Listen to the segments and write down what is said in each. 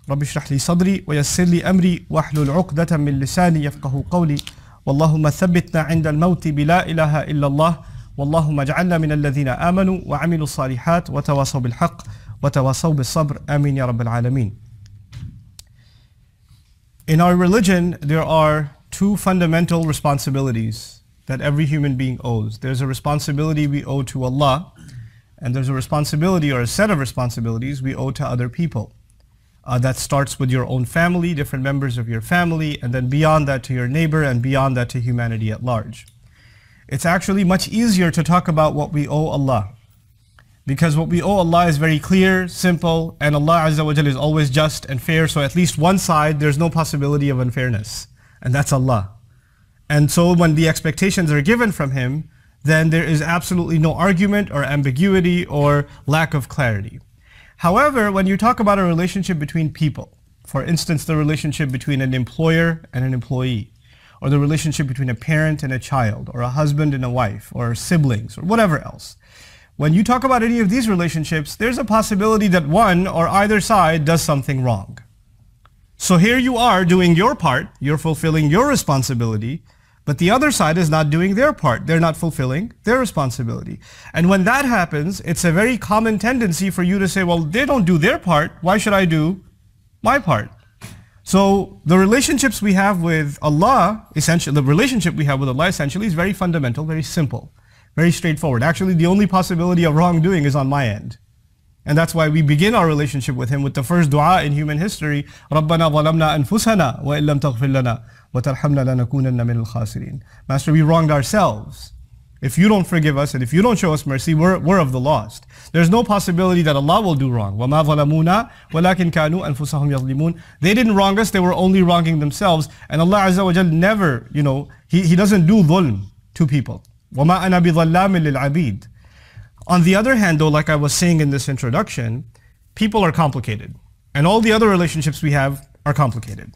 رب اشرح لي صدري ويسر لي أمري واحلل عقدة من لساني يفقه قولي واللهم ثبتنا عند الموت بلا إله إلا الله واللهم اجعلنا من الذين آمنوا وعملوا الصالحات وتواصوا بالحق وتواصوا بالصبر آمين يا رب العالمين. In our religion, there are two fundamental responsibilities that every human being owes. There's a responsibility we owe to Allah, and there's a responsibility or a set of responsibilities we owe to other people. That starts with your own family, different members of your family, and then beyond that to your neighbor, and beyond that to humanity at large. It's actually much easier to talk about what we owe Allah, because what we owe Allah is very clear, simple, and Allah Azza wa Jalla is always just and fair, so at least one side there's no possibility of unfairness, and that's Allah. And so when the expectations are given from Him, then there is absolutely no argument or ambiguity or lack of clarity. However, when you talk about a relationship between people, for instance, the relationship between an employer and an employee, or the relationship between a parent and a child, or a husband and a wife, or siblings, or whatever else, when you talk about any of these relationships, there's a possibility that one or either side does something wrong. So here you are doing your part, you're fulfilling your responsibility, but the other side is not doing their part. They're not fulfilling their responsibility. And when that happens, it's a very common tendency for you to say, well, they don't do their part, why should I do my part? So the relationships we have with Allah, essentially, the relationship we have with Allah essentially is very fundamental, very simple, very straightforward. Actually, the only possibility of wrongdoing is on my end. And that's why we begin our relationship with Him with the first dua in human history, رَبَّنَا ظَلَمْنَا أَنفُسَنَا وَإِن لَمْ تَغْفِرْ لَنَا وَتَرْحَمْنَا لَنَكُونَنَّ مِنَ الْخَاسِرِينَ. Master, we wronged ourselves. If you don't forgive us and if you don't show us mercy, we're of the lost. There's no possibility that Allah will do wrong. وَمَا ظَلَمُونَا وَلَكِنْ كَانُوا أَنفُسَهُمْ يَظْلِمُونَ. They didn't wrong us, they were only wronging themselves. And Allah Azza wa Jal never, He doesn't do dhulm to people. وَمَا أَنَا بِظَلَّامٍ لِلْعَبِيدِ. On the other hand, though, like I was saying in this introduction, people are complicated. And all the other relationships we have are complicated.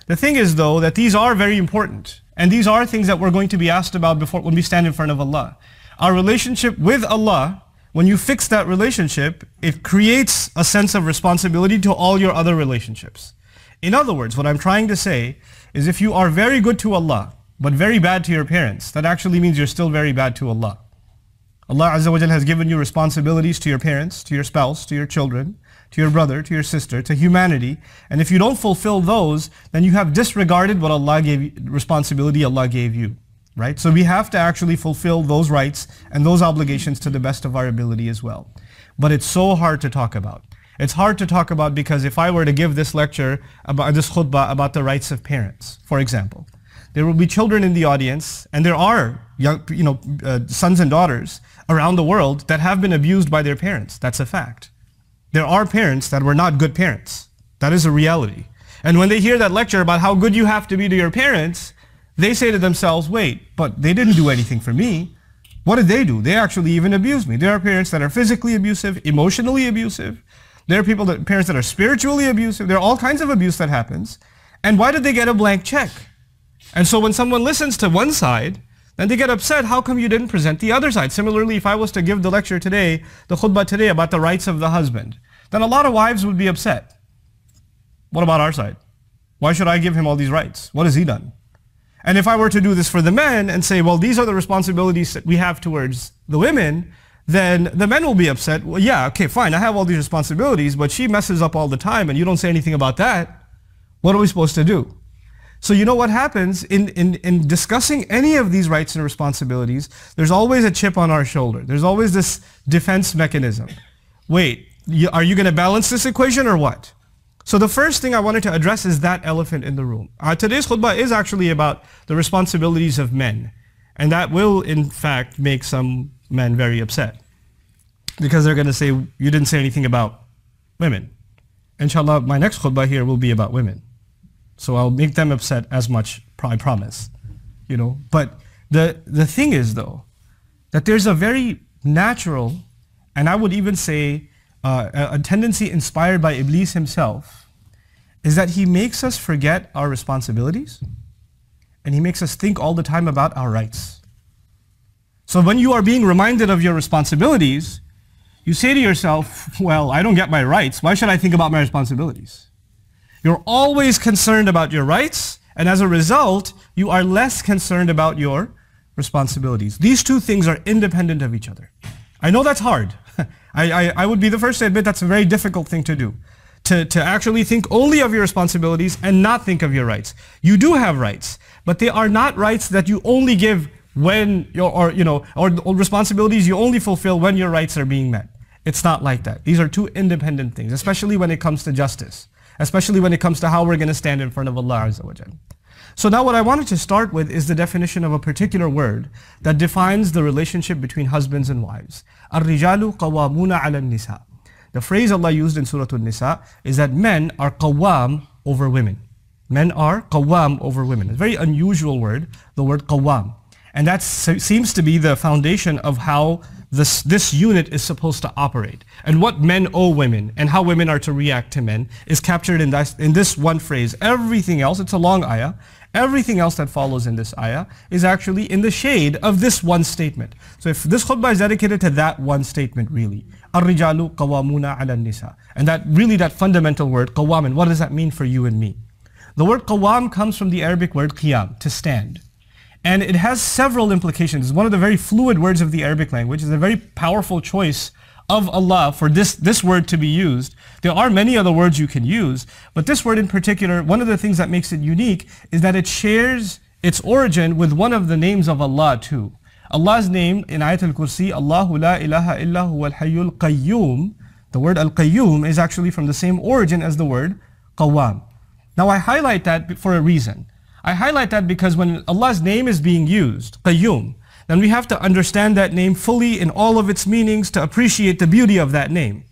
The thing is, though, that these are very important. And these are things that we're going to be asked about before when we stand in front of Allah. Our relationship with Allah, when you fix that relationship, it creates a sense of responsibility to all your other relationships. In other words, what I'm trying to say is if you are very good to Allah, but very bad to your parents, that actually means you're still very bad to Allah. Allah Azza wa Jal has given you responsibilities to your parents, to your spouse, to your children, to your brother, to your sister, to humanity. And if you don't fulfill those, then you have disregarded what Allah gave you, responsibility Allah gave you. Right? So we have to actually fulfill those rights and those obligations to the best of our ability as well. But it's so hard to talk about. It's hard to talk about because if I were to give this lecture, about this khutbah about the rights of parents, for example, there will be children in the audience, and there are young, sons and daughters around the world that have been abused by their parents. That's a fact. There are parents that were not good parents. That is a reality. And when they hear that lecture about how good you have to be to your parents, they say to themselves, wait, but they didn't do anything for me. What did they do? They actually even abused me. There are parents that are physically abusive, emotionally abusive. There are parents that are spiritually abusive. There are all kinds of abuse that happens. And why did they get a blank check? And so when someone listens to one side, then they get upset, how come you didn't present the other side? Similarly, if I was to give the lecture today, the khutbah today about the rights of the husband, then a lot of wives would be upset. What about our side? Why should I give him all these rights? What has he done? And if I were to do this for the men and say, well, these are the responsibilities that we have towards the women, then the men will be upset. Well, yeah, okay, fine, I have all these responsibilities, but she messes up all the time and you don't say anything about that. What are we supposed to do? So you know what happens in discussing any of these rights and responsibilities, there's always a chip on our shoulder. There's always this defense mechanism. Wait, are you going to balance this equation or what? So the first thing I wanted to address is that elephant in the room. Today's khutbah is actually about the responsibilities of men. And that will, in fact, make some men very upset. Because they're going to say, you didn't say anything about women. Inshallah, my next khutbah here will be about women. So I'll make them upset as much, I promise. But the thing is, though, that there's a very natural, and I would even say a tendency inspired by Iblis himself, is that he makes us forget our responsibilities, and he makes us think all the time about our rights. So when you are being reminded of your responsibilities, you say to yourself, well, I don't get my rights. Why should I think about my responsibilities? You're always concerned about your rights, and as a result, you are less concerned about your responsibilities. These two things are independent of each other. I know that's hard. I would be the first to admit that's a very difficult thing to do. To actually think only of your responsibilities and not think of your rights. You do have rights, but they are not rights that you only give when or responsibilities you only fulfill when your rights are being met. It's not like that. These are two independent things, especially when it comes to justice, especially when it comes to how we're going to stand in front of Allah Azza wa Jalla. So now what I wanted to start with is the definition of a particular word that defines the relationship between husbands and wives. الرِّجَالُ قَوَّامُونَ عَلَى النِّسَاءِ. The phrase Allah used in Surah An-Nisa is that men are qawwam over women. Men are qawwam over women. It's a very unusual word, the word qawwam. And that seems to be the foundation of how this unit is supposed to operate. And what men owe women and how women are to react to men is captured in this one phrase. Everything else, it's a long ayah, everything else that follows in this ayah is actually in the shade of this one statement. So if this khutbah is dedicated to that one statement really, الرِّجَالُ قَوَّامُونَ عَلَى النِّسَاءِ. And that fundamental word, qawwam, and what does that mean for you and me? The word qawwam comes from the Arabic word qiyam, to stand. And it has several implications. It's one of the very fluid words of the Arabic language. It's a very powerful choice of Allah for this word to be used. There are many other words you can use, but this word in particular, one of the things that makes it unique is that it shares its origin with one of the names of Allah too. Allah's name in Ayat al-Kursi, Allahu la ilaha illa huwa al-hayyul qayyum. The word al-qayyum is actually from the same origin as the word qawwam. Now I highlight that for a reason. I highlight that because when Allah's name is being used, qayyum, then we have to understand that name fully in all of its meanings to appreciate the beauty of that name.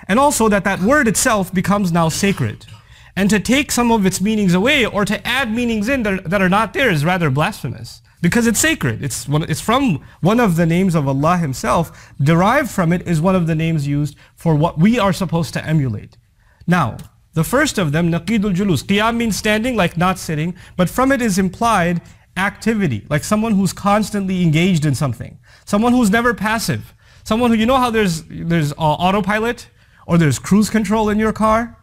And also that word itself becomes now sacred. And to take some of its meanings away or to add meanings in that are not there is rather blasphemous. Because it's sacred. It's from one of the names of Allah Himself. Derived from it is one of the names used for what we are supposed to emulate. Now, the first of them, naqidul julus. Qiyam means standing, like not sitting, but from it is implied activity, like someone who's constantly engaged in something. Someone who's never passive. Someone who, you know how there's autopilot, or there's cruise control in your car,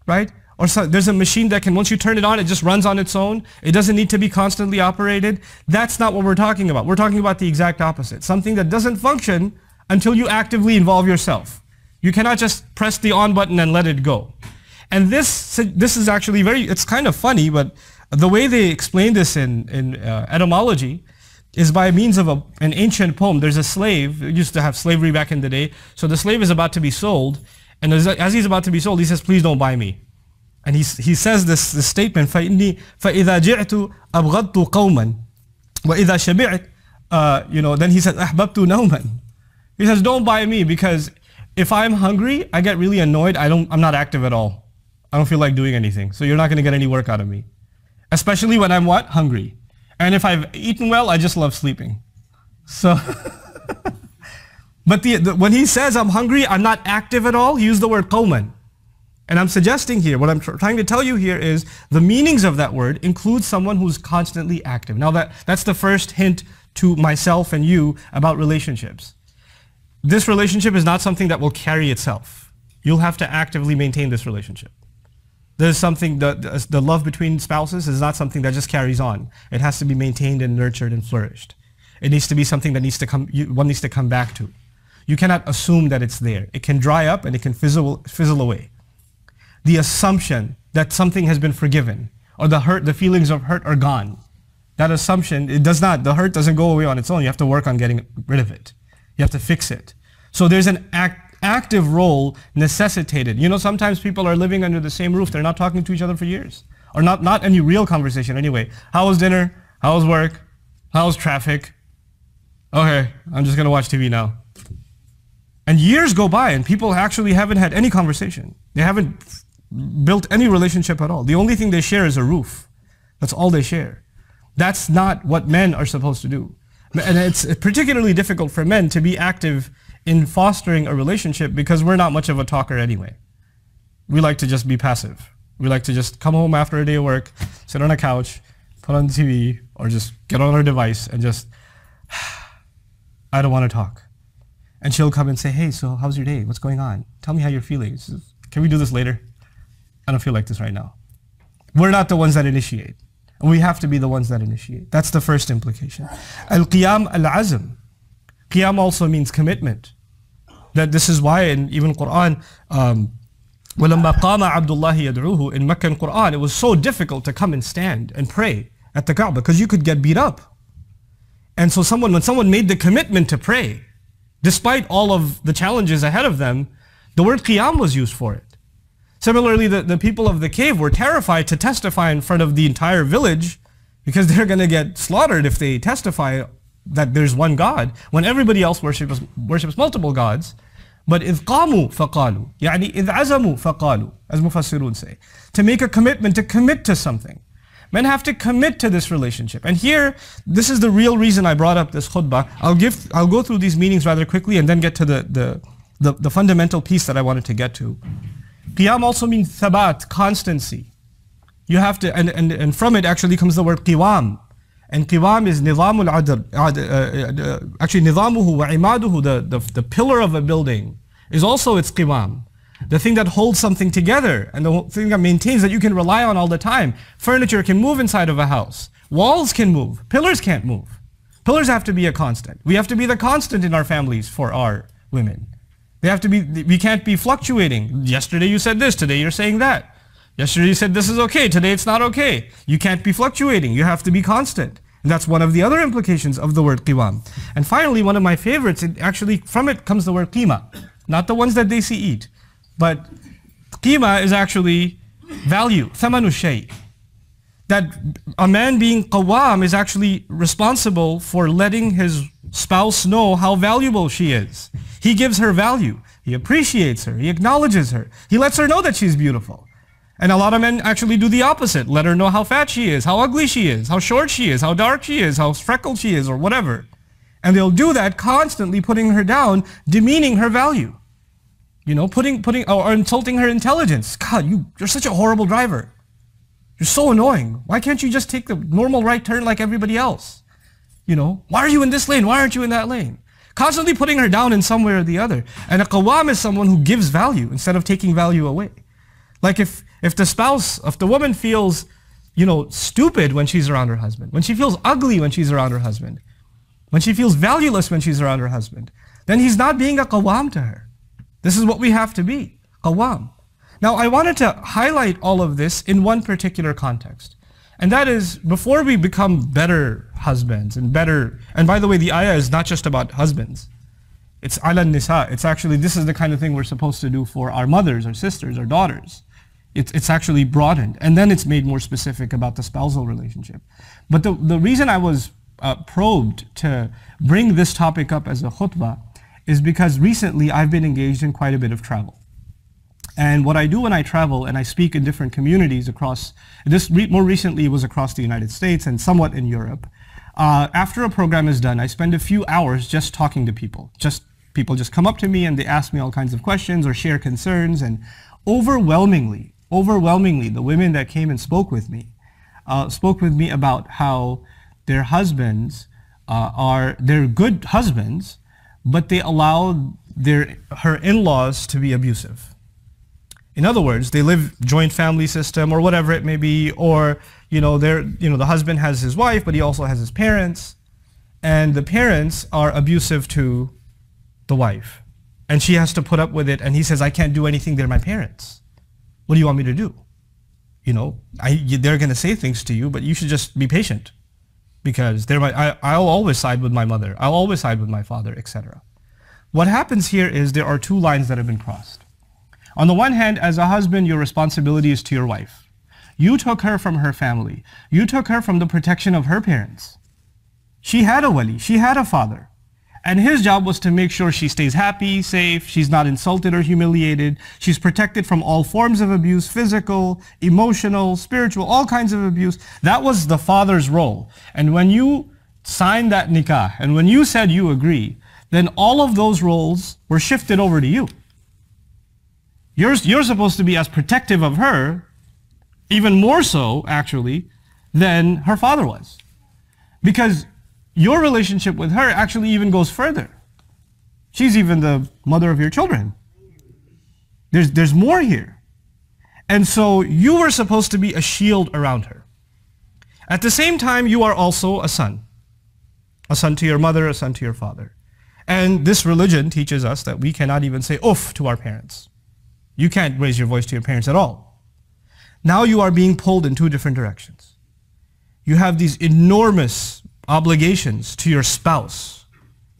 right? Or there's a machine that can, once you turn it on, it just runs on its own. It doesn't need to be constantly operated. That's not what we're talking about. We're talking about the exact opposite. Something that doesn't function until you actively involve yourself. You cannot just press the on button and let it go. And this is actually it's kind of funny, but the way they explain this in etymology is by means of an ancient poem. There's a slave, it used to have slavery back in the day, so the slave is about to be sold, and as he's about to be sold, he says, please don't buy me. And he says this statement, فَإِذَا جِعْتُ أَبْغَضْتُ قَوْمًا وَإِذَا شَبِعْتُ, then he says, أَحْبَبْتُ نَوْمًا. He says, don't buy me, because if I'm hungry, I get really annoyed, I'm not active at all. I don't feel like doing anything, so you're not going to get any work out of me. Especially when I'm what? Hungry. And if I've eaten well, I just love sleeping. So, but when he says I'm hungry, I'm not active at all, he used the word qawman. And I'm suggesting here, what I'm trying to tell you here is the meanings of that word include someone who's constantly active. Now that's the first hint to myself and you about relationships. This relationship is not something that will carry itself. You'll have to actively maintain this relationship. There's something, the love between spouses is not something that just carries on. It has to be maintained and nurtured and flourished. It needs to be something that one needs to come back to. You cannot assume that it's there. It can dry up and it can fizzle away. The assumption that something has been forgiven or the feelings of hurt are gone. That assumption, the hurt doesn't go away on its own. You have to work on getting rid of it. You have to fix it. So there's an active role necessitated. Sometimes people are living under the same roof. They're not talking to each other for years. Or not any real conversation anyway. How was dinner? How was work? How was traffic? Okay, I'm just going to watch TV now. And years go by and people actually haven't had any conversation. They haven't built any relationship at all. The only thing they share is a roof. That's all they share. That's not what men are supposed to do. And it's particularly difficult for men to be active in fostering a relationship because we're not much of a talker anyway. We like to just be passive. We like to just come home after a day of work, sit on a couch, put on the TV, or just get on our device and just, I don't want to talk. And she'll come and say, hey, so how's your day? What's going on? Tell me how you're feeling. Says, can we do this later? I don't feel like this right now. We're not the ones that initiate. We have to be the ones that initiate. That's the first implication. Al-qiyam al-azm. Qiyam also means commitment. That this is why in even Quran, وَلَمَّا قَامَ عَبْدُ اللَّهِ يَدْعُوهُ, in Meccan Quran, it was so difficult to come and stand and pray at the Kaaba because you could get beat up. And so when someone made the commitment to pray, despite all of the challenges ahead of them, the word qiyam was used for it. Similarly, the people of the cave were terrified to testify in front of the entire village because they're going to get slaughtered if they testify that there's one God, when everybody else worships multiple gods. But إِذْ قَامُوا فَقَالُوا, يعني إِذْ عَزَمُوا فَقَالُوا, as Mufassirun say. To make a commitment, to commit to something. Men have to commit to this relationship. And here, this is the real reason I brought up this khutbah. I'll go through these meanings rather quickly and then get to the fundamental piece that I wanted to get to. Qiyam also means thabat, constancy. You have to, and from it actually comes the word qiwam. And qiwam is nizamul adr. Actually, nizamuhu wa imaduhu, the pillar of a building, is also its qiwam. The thing that holds something together and the thing that maintains, that you can rely on all the time. Furniture can move inside of a house. Walls can move. Pillars can't move. Pillars have to be a constant. We have to be the constant in our families for our women. They have to be, we can't be fluctuating. Yesterday you said this, today you're saying that. Yesterday you said this is okay, today it's not okay. You can't be fluctuating, you have to be constant. And that's one of the other implications of the word qiwam. And finally, one of my favorites, actually from it comes the word qima. Not the ones that they see eat. But qima is actually value, thamanu shay. That a man being qawam is actually responsible for letting his spouse know how valuable she is. He gives her value. He appreciates her. He acknowledges her. He lets her know that she's beautiful. And a lot of men actually do the opposite. Let her know how fat she is, how ugly she is, how short she is, how dark she is, how freckled she is, or whatever. And they'll do that constantly, putting her down, demeaning her value. You know, or insulting her intelligence. God, you're such a horrible driver. You're so annoying. Why can't you just take the normal right turn like everybody else? You know, why are you in this lane? Why aren't you in that lane? Constantly putting her down in some way or the other. And a qawam is someone who gives value instead of taking value away. Like if the woman feels, you know, stupid when she's around her husband, when she feels ugly when she's around her husband, when she feels valueless when she's around her husband, then he's not being a qawam to her. This is what we have to be, qawam. Now, I wanted to highlight all of this in one particular context. And that is, before we become better husbands and by the way, the ayah is not just about husbands. It's ala nisa. It's actually, this is the kind of thing we're supposed to do for our mothers, our sisters, our daughters. It's actually broadened. And then it's made more specific about the spousal relationship. But the reason I was probed to bring this topic up as a khutbah is because recently I've been engaged in quite a bit of travel. And what I do when I travel and I speak in different communities across, more recently it was across the United States and somewhat in Europe. After a program is done, I spend a few hours just talking to people. People just come up to me and they ask me all kinds of questions or share concerns. And overwhelmingly, the women that came and spoke with me about how their husbands they're good husbands, but they allow her in-laws to be abusive. In other words, they live joint family system or whatever it may be, or the husband has his wife, but he also has his parents, and the parents are abusive to the wife, and she has to put up with it. And he says, "I can't do anything. They're my parents. What do you want me to do? They're going to say things to you, but you should just be patient, because I'll always side with my mother. I'll always side with my father, etc." What happens here is there are two lines that have been crossed. On the one hand, as a husband, your responsibility is to your wife. You took her from her family. You took her from the protection of her parents. She had a wali, she had a father. And his job was to make sure she stays happy, safe, she's not insulted or humiliated, she's protected from all forms of abuse, physical, emotional, spiritual, all kinds of abuse. That was the father's role. And when you signed that nikah, and when you said you agree, then all of those roles were shifted over to you. You're supposed to be as protective of her, even more so, actually, than her father was. Because your relationship with her actually even goes further. She's even the mother of your children. There's more here. And so you were supposed to be a shield around her. At the same time, you are also a son to your mother, a son to your father. And this religion teaches us that we cannot even say oof to our parents. You can't raise your voice to your parents at all. Now you are being pulled in two different directions. You have these enormous obligations to your spouse.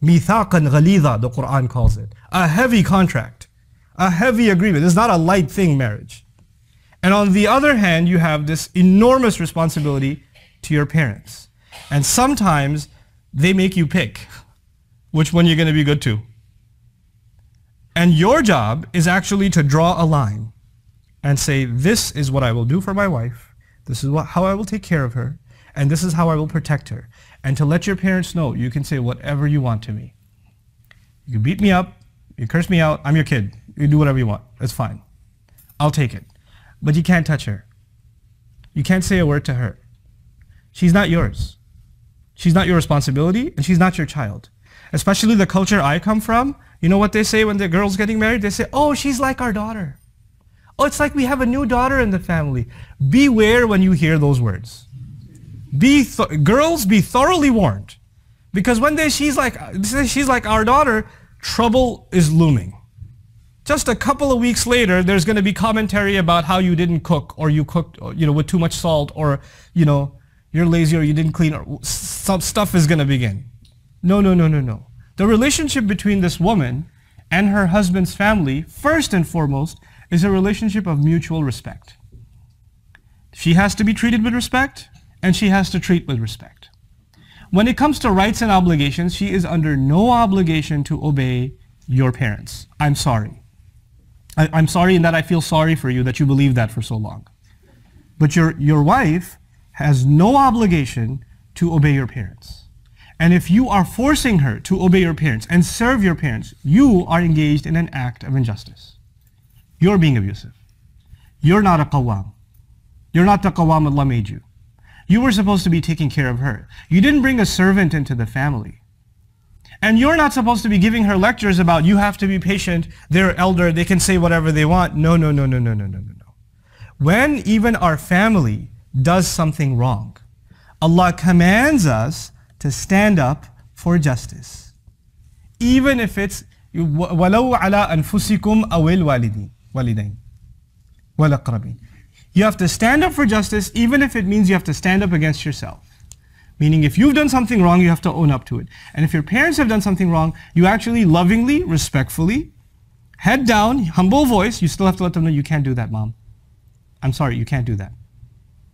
Mithaqan ghalidha, the Quran calls it. A heavy contract, a heavy agreement. It's not a light thing, marriage. And on the other hand, you have this enormous responsibility to your parents. And sometimes they make you pick which one you're going to be good to. And your job is actually to draw a line and say, this is what I will do for my wife. This is how I will take care of her. And this is how I will protect her. And to let your parents know, you can say whatever you want to me. You beat me up, you curse me out, I'm your kid. You do whatever you want. It's fine. I'll take it. But you can't touch her. You can't say a word to her. She's not yours. She's not your responsibility, and she's not your child. Especially the culture I come from, you know what they say when the girl's getting married? They say, oh, she's like our daughter. Oh, it's like we have a new daughter in the family. Beware when you hear those words. Girls, be thoroughly warned. Because when she's like our daughter, trouble is looming. Just a couple of weeks later, there's going to be commentary about how you didn't cook, or you cooked, with too much salt, or, you're lazy, or you didn't clean, or some stuff is going to begin. No. The relationship between this woman and her husband's family, first and foremost, is a relationship of mutual respect. She has to be treated with respect, and she has to treat with respect. When it comes to rights and obligations, she is under no obligation to obey your parents. I'm sorry. I'm sorry in that I feel sorry for you that you believed that for so long. But your wife has no obligation to obey your parents. And if you are forcing her to obey your parents and serve your parents, you are engaged in an act of injustice. You're being abusive. You're not a qawwam. You're not the qawwam Allah made you. You were supposed to be taking care of her. You didn't bring a servant into the family. And you're not supposed to be giving her lectures about you have to be patient, they're elder, they can say whatever they want. No. When even our family does something wrong, Allah commands us to stand up for justice. Even if it's وَلَوْ عَلَىٰ أَنفُسِكُمْ أَوِ الْوَالِدَيْنِ وَالْأَقْرَبِينَ. You have to stand up for justice, even if it means you have to stand up against yourself. Meaning if you've done something wrong, you have to own up to it. And if your parents have done something wrong, you actually lovingly, respectfully, head down, humble voice, you still have to let them know, you can't do that, Mom. I'm sorry, you can't do that.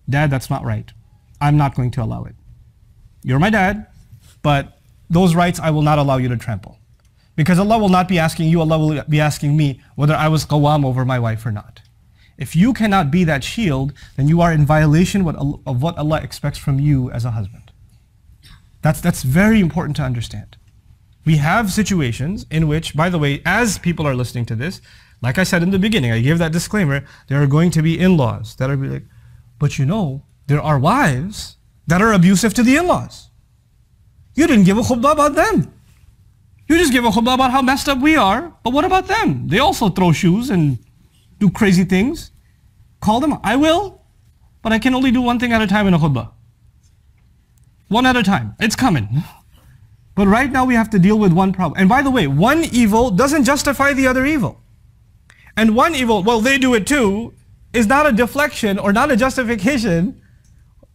Dad, that's not right. I'm not going to allow it. You're my dad, but those rights I will not allow you to trample. Because Allah will not be asking you, Allah will be asking me whether I was qawwam over my wife or not. If you cannot be that shield, then you are in violation of what Allah expects from you as a husband. That's very important to understand. We have situations in which, by the way, as people are listening to this, like I said in the beginning, I gave that disclaimer, there are going to be in-laws that are like, but there are wives that are abusive to the in-laws. You didn't give a khutbah about them. You just give a khutbah about how messed up we are, but what about them? They also throw shoes and do crazy things. Call them. I will, but I can only do one thing at a time in a khutbah. One at a time. It's coming. But right now we have to deal with one problem. And by the way, one evil doesn't justify the other evil. And one evil, well, they do it too, is not a deflection or not a justification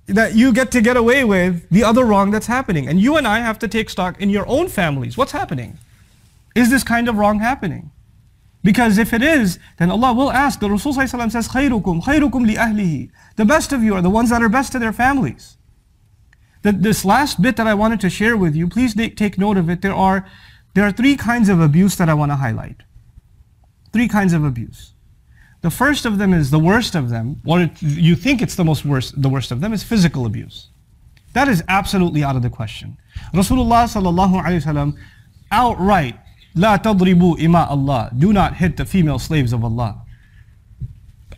that you get away with the other wrong that's happening. And you and I have to take stock in your own families. What's happening? Is this kind of wrong happening? Because if it is, then Allah will ask. The Rasul ﷺ says, خَيْرُكُمْ خَيْرُكُمْ لِأَهْلِهِ. The best of you are the ones that are best to their families. This last bit that I wanted to share with you, please take note of it. There are three kinds of abuse that I want to highlight. Three kinds of abuse. The first of them is the worst of them, or you think it's the worst of them, is physical abuse. That is absolutely out of the question. Rasulullah sallallahu alaihi wasallam outright, لا تضربوا إماء Allah, do not hit the female slaves of Allah.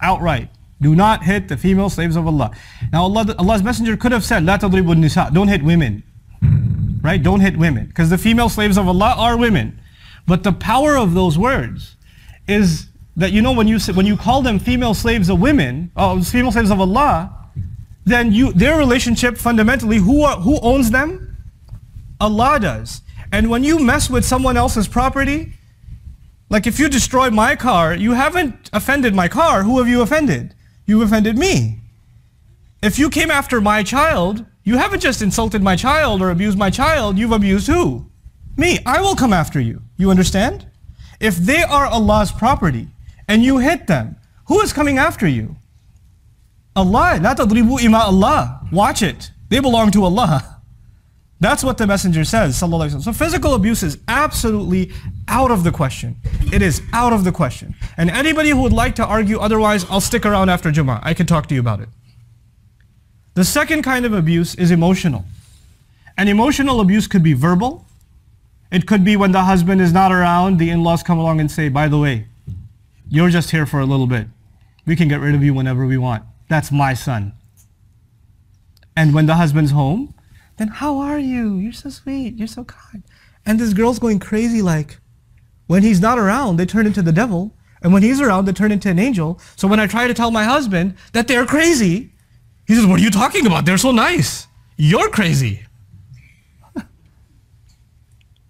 Outright. Do not hit the female slaves of Allah. Now Allah's Messenger could have said, لا تضربوا النساء, don't hit women. Right? Don't hit women. Because the female slaves of Allah are women. But the power of those words is that, you know, when you call them female slaves of women, female slaves of Allah, then their relationship fundamentally, who owns them? Allah does. And when you mess with someone else's property, like if you destroy my car, you haven't offended my car. Who have you offended? You've offended me. If you came after my child, you haven't just insulted my child or abused my child, you've abused who? Me. I will come after you. You understand? If they are Allah's property and you hit them, who is coming after you? Allah. La tadribu ima Allah. Watch it. They belong to Allah. That's what the Messenger says, sallallahu alaihi wasallam. So physical abuse is absolutely out of the question. It is out of the question. And anybody who would like to argue otherwise, I'll stick around after Jummah. I can talk to you about it. The second kind of abuse is emotional. And emotional abuse could be verbal. It could be when the husband is not around, the in-laws come along and say, by the way, you're just here for a little bit. We can get rid of you whenever we want. That's my son. And when the husband's home, then how are you? You're so sweet. You're so kind. And this girl's going crazy like, when he's not around, they turn into the devil. And when he's around, they turn into an angel. So when I try to tell my husband that they're crazy, he says, what are you talking about? They're so nice. You're crazy.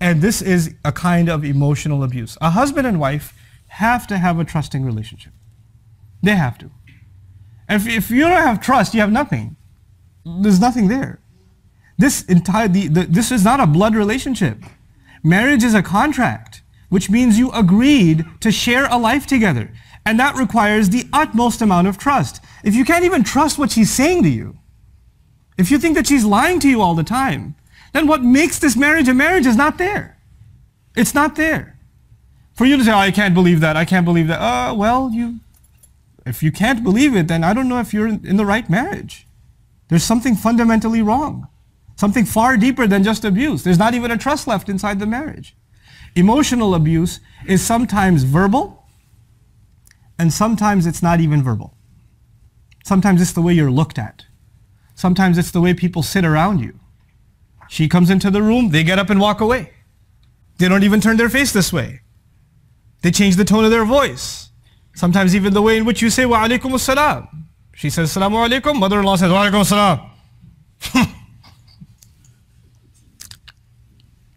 And this is a kind of emotional abuse. A husband and wife have to have a trusting relationship. They have to. If you don't have trust, you have nothing. There's nothing there. This is not a blood relationship. Marriage is a contract, which means you agreed to share a life together. And that requires the utmost amount of trust. If you can't even trust what she's saying to you, if you think that she's lying to you all the time, then what makes this marriage a marriage is not there. It's not there. For you to say, oh, I can't believe that, I can't believe that. Well, if you can't believe it, then I don't know if you're in the right marriage. There's something fundamentally wrong. Something far deeper than just abuse. There's not even a trust left inside the marriage. Emotional abuse is sometimes verbal, and sometimes it's not even verbal. Sometimes it's the way you're looked at. Sometimes it's the way people sit around you. She comes into the room, they get up and walk away. They don't even turn their face this way. They change the tone of their voice. Sometimes even the way in which you say, wa alaikum assalam. She says, assalamu alaikum. Mother-in-law says, wa alaikum assalam.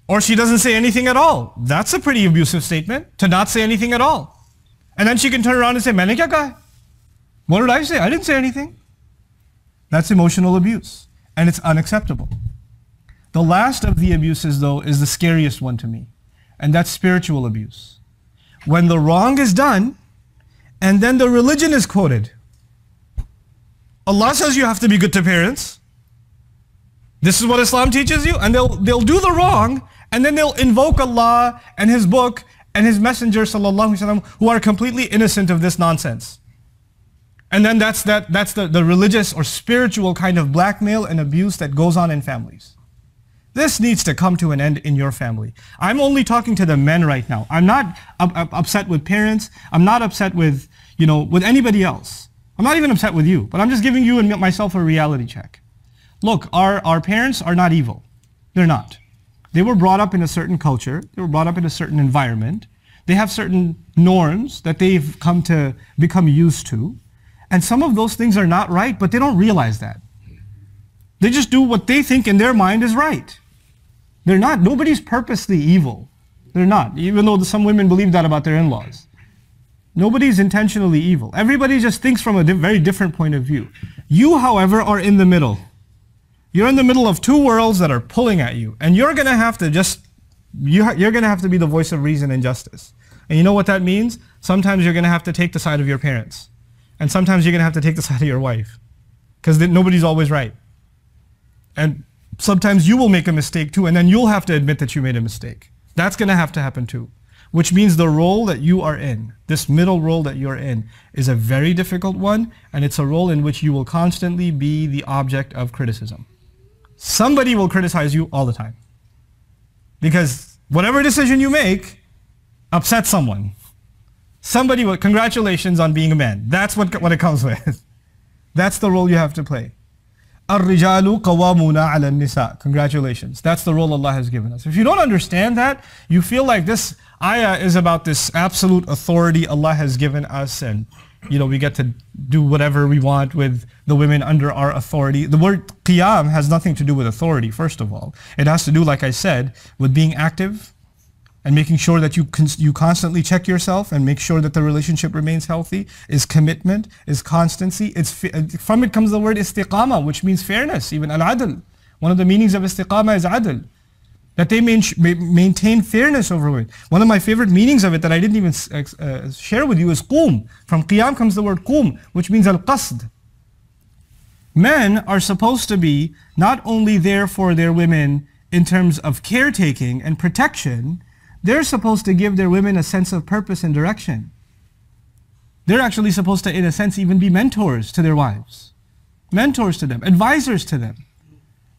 Or she doesn't say anything at all. That's a pretty abusive statement, to not say anything at all. And then she can turn around and say, maine kya kaha? What did I say? I didn't say anything. That's emotional abuse. And it's unacceptable. The last of the abuses, though, is the scariest one to me. And that's spiritual abuse. When the wrong is done, and then the religion is quoted. Allah says you have to be good to parents. This is what Islam teaches you. And they'll do the wrong, and then they'll invoke Allah and His book and His Messenger, sallallahu alaihi wasallam, who are completely innocent of this nonsense. And then that's the religious or spiritual kind of blackmail and abuse that goes on in families. This needs to come to an end in your family. I'm only talking to the men right now. I'm not upset with parents. I'm not upset with, with anybody else. I'm not even upset with you, but I'm just giving you and myself a reality check. Look, our parents are not evil. They're not. They were brought up in a certain culture. They were brought up in a certain environment. They have certain norms that they've come to become used to. And some of those things are not right, but they don't realize that. They just do what they think in their mind is right. They're not. Nobody's purposely evil. They're not, even though some women believe that about their in-laws. Nobody's intentionally evil. Everybody just thinks from a very different point of view. You, however, are in the middle. You're in the middle of two worlds that are pulling at you. And you're going to have to you're going to have to be the voice of reason and justice. And you know what that means? Sometimes you're going to have to take the side of your parents. And sometimes you're going to have to take the side of your wife. Because nobody's always right. And sometimes you will make a mistake too, and then you'll have to admit that you made a mistake. That's going to have to happen too. Which means the role that you are in, this middle role that you're in, is a very difficult one, and it's a role in which you will constantly be the object of criticism. Somebody will criticize you all the time. Because whatever decision you make upsets someone. Somebody will, congratulations on being a man. That's what it comes with. That's the role you have to play. الرِّجَالُ قَوَّامُونَ عَلَى النِّسَاءِ. Congratulations. That's the role Allah has given us. If you don't understand that, you feel like this ayah is about this absolute authority Allah has given us, and we get to do whatever we want with the women under our authority. The word qiyam has nothing to do with authority, first of all. It has to do, like I said, with being active and making sure that you constantly check yourself and make sure that the relationship remains healthy, is commitment, is constancy. From it comes the word istiqama, which means fairness, even al-adl. One of the meanings of istiqama is adl, that they maintain fairness over it. One of my favorite meanings of it that I didn't even share with you is qum. From qiyam comes the word qum, which means al-qasd. Men are supposed to be not only there for their women in terms of caretaking and protection, they're supposed to give their women a sense of purpose and direction. They're actually supposed to, in a sense, even be mentors to their wives. Mentors to them, advisors to them.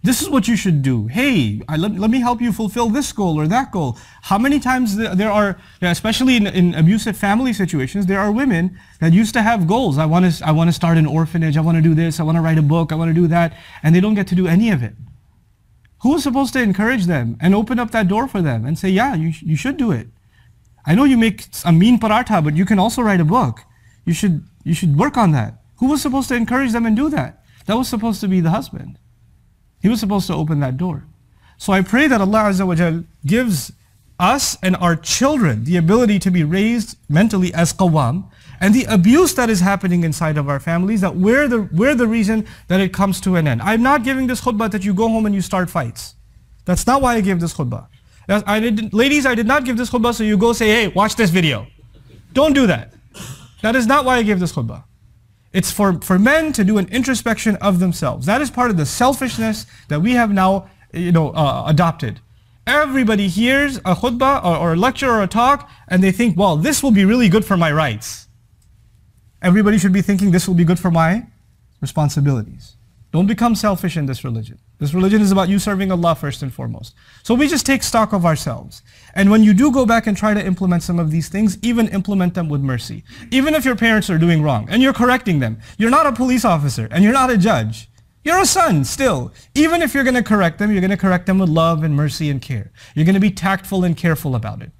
This is what you should do. Hey, let me help you fulfill this goal or that goal. How many times there are, especially in abusive family situations, there are women that used to have goals. I want to start an orphanage, I want to do this, I want to write a book, I want to do that, and they don't get to do any of it. Who is supposed to encourage them and open up that door for them and say, yeah, you should do it. I know you make a mean paratha, but you can also write a book. You should work on that. Who was supposed to encourage them and do that? That was supposed to be the husband. He was supposed to open that door. So I pray that Allah Azza wa Jal gives us and our children the ability to be raised mentally as qawwam, and the abuse that is happening inside of our families, that we're the reason that it comes to an end. I'm not giving this khutbah that you go home and you start fights. That's not why I gave this khutbah. Ladies, I did not give this khutbah so you go say, hey, watch this video. Don't do that. That is not why I gave this khutbah. It's for men to do an introspection of themselves. That is part of the selfishness that we have now adopted. Everybody hears a khutbah or a lecture or a talk and they think, well, this will be really good for my rights. Everybody should be thinking this will be good for my responsibilities. Don't become selfish in this religion. This religion is about you serving Allah first and foremost. So we just take stock of ourselves. And when you do go back and try to implement some of these things, even implement them with mercy. Even if your parents are doing wrong and you're correcting them, you're not a police officer and you're not a judge. You're a son still. Even if you're going to correct them, you're going to correct them with love and mercy and care. You're going to be tactful and careful about it.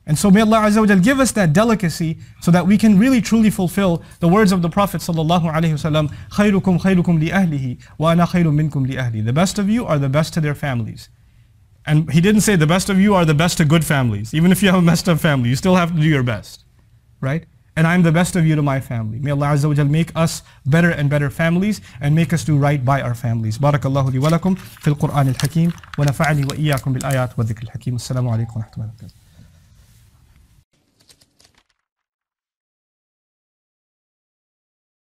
And so may Allah Azza wa Jal give us that delicacy so that we can really truly fulfill the words of the Prophet sallallahu alaihi wasallam, خَيْرُكُمْ خَيْرُكُمْ لِأَهْلِهِ وَأَنَا خَيْرٌ مِنْكُمْ لِأَهْلِي. The best of you are the best to their families. And he didn't say the best of you are the best to good families. Even if you have a messed up family, you still have to do your best. Right? And I'm the best of you to my family. May Allah Azza wa Jal make us better and better families and make us do right by our families. Barakallahu li wa lakum fil Qur'an al-Hakim wa nafa'ani wa iyyakum bil ayat wa dhikr al-Hakim. Assalamu alaikum wa rahmatullahi wa barakatuh.